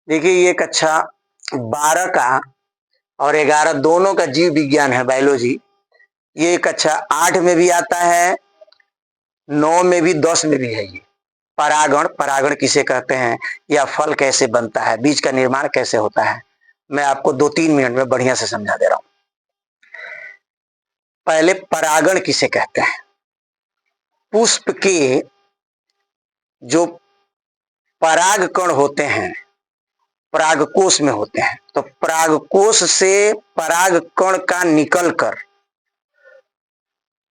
देखिए ये कक्षा 12 का और 11 दोनों का जीव विज्ञान है, बायोलॉजी। ये कक्षा 8 में भी आता है, 9 में भी, 10 में भी है। ये परागण, परागण किसे कहते हैं, या फल कैसे बनता है, बीज का निर्माण कैसे होता है, मैं आपको 2-3 मिनट में बढ़िया से समझा दे रहा हूं। पहले परागण किसे कहते हैं। पुष्प के जो पराग कण होते हैं परागकोश में होते हैं, तो परागकोश से पराग कण का निकलकर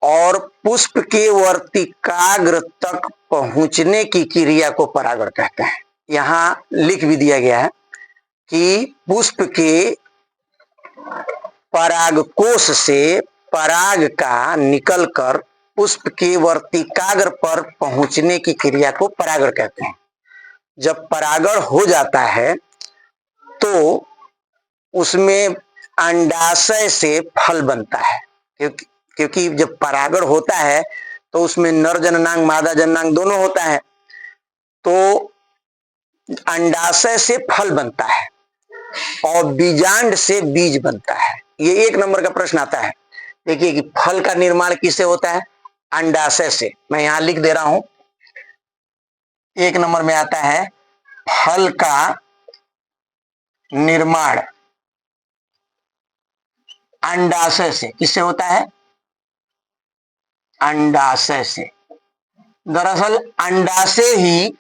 और पुष्प के वर्तिकाग्र तक पहुंचने की क्रिया को परागण कहते हैं। यहां लिख भी दिया गया है कि पुष्प के परागकोश से पराग का निकलकर पुष्प के वर्तिकाग्र पर पहुंचने की क्रिया को परागण कहते हैं। जब परागण हो जाता है तो उसमें अंडाशय से फल बनता है, क्योंकि जब परागण होता है तो उसमें नर जननांग मादा जननांग दोनों होता है, तो अंडाशय से फल बनता है और बीजांड से बीज बनता है। ये 1 नंबर का प्रश्न आता है। देखिए कि फल का निर्माण किससे होता है, अंडाशय से। मैं यहां लिख दे रहा हूं, 1 नंबर में आता है फल का निर्माण अंडाशय से। किससे होता है, अंडाशय से। दरअसल अंडाशय ही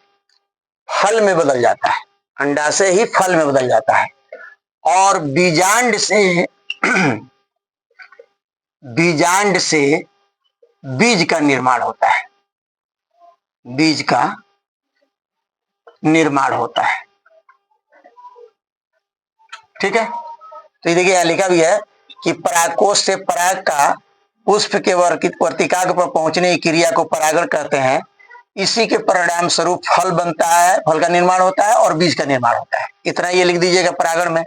फल में बदल जाता है, अंडाशय ही फल में बदल जाता है, और बीजांड से बीजांड से बीज का निर्माण होता है, बीज का निर्माण होता है। ठीक है, तो ये देखिए यहां लिखा भी है कि परागकोश से पराग का पुष्प के वर्तिकाग्र पर पहुंचने की क्रिया को परागण कहते हैं। इसी के परिणाम स्वरूप फल बनता है, फल का निर्माण होता है और बीज का निर्माण होता है। इतना ये लिख दीजिएगा परागण में।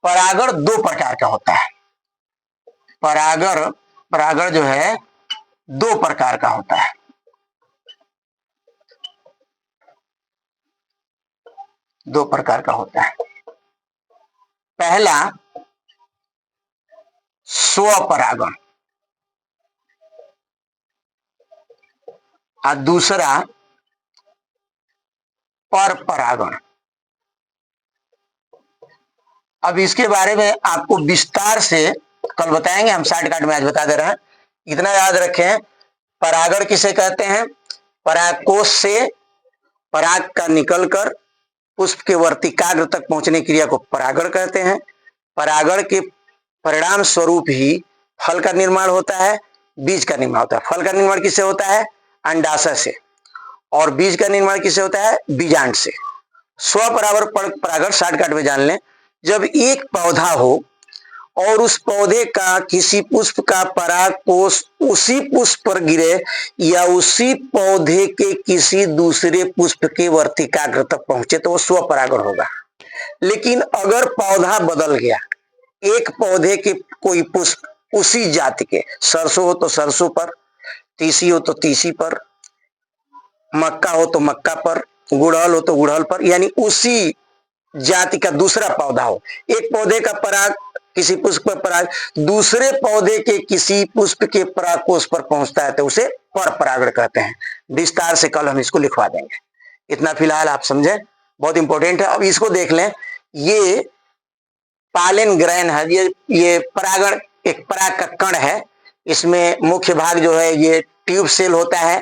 परागण 2 प्रकार का होता है। परागण जो है 2 प्रकार का होता है। दो प्रकार का होता है। पहला स्वपरागण और दूसरा परपरागण। अब इसके बारे में आपको विस्तार से कल बताएंगे, हम शॉर्टकट में आज बता दे रहे हैं। इतना याद रखें, परागण किसे कहते हैं, परागकोश से पराग का निकलकर पुष्प के वर्तिकाग्र तक पहुंचने की क्रिया को परागण कहते हैं। परागण के परिणाम स्वरूप ही फल का निर्माण होता है, बीज का निर्माण होता है। फल का निर्माण किससे होता है, अंडाशय से, और बीज का निर्माण किससे होता है, बीजांड से। स्वपरागण शॉर्टकट में जान लें, जब एक पौधा हो और उस पौधे का किसी पुष्प का परागकोश उसी पुष्प पर गिरे या उसी पौधे के किसी दूसरे पुष्प के वर्तिकाग्र तक पहुंचे तो वो स्वपरागण होगा। लेकिन अगर पौधा बदल गया, एक पौधे के कोई पुष्प उसी जाति के, सरसों हो तो सरसों पर, तीसी हो तो तीसी पर, मक्का हो तो मक्का पर, गुड़हल हो तो गुड़हल पर, यानी उसी जाति का दूसरा पौधा हो, एक पौधे का पराग किसी पुष्प पर पराग दूसरे पौधे के किसी पुष्प के परागकोश पर पहुंचता है तो उसे परपरागण कहते हैं। विस्तार से कल हम इसको लिखवा देंगे, इतना फिलहाल आप समझे, बहुत इंपॉर्टेंट है। अब इसको देख लें, ये पालन ग्रहण है, ये परागण एक पराग का कण है। इसमें मुख्य भाग जो है ये ट्यूब सेल होता है,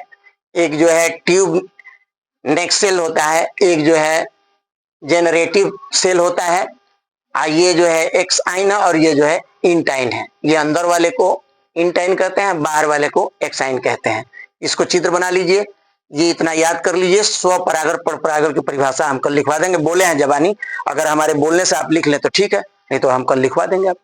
एक जो है ट्यूब नेक सेल होता है, एक जो है जेनरेटिव सेल होता है, ये जो है एक्साइन है और ये जो है इंटाइन है। ये अंदर वाले को इंटाइन कहते हैं, बाहर वाले को एक्साइन कहते हैं। इसको चित्र बना लीजिए, ये इतना याद कर लीजिए। स्वपरागण परपरागण की परिभाषा हम कल लिखवा देंगे, बोले हैं जबानी, अगर हमारे बोलने से आप लिख लें तो ठीक है, नहीं तो हम कल लिखवा देंगे आप।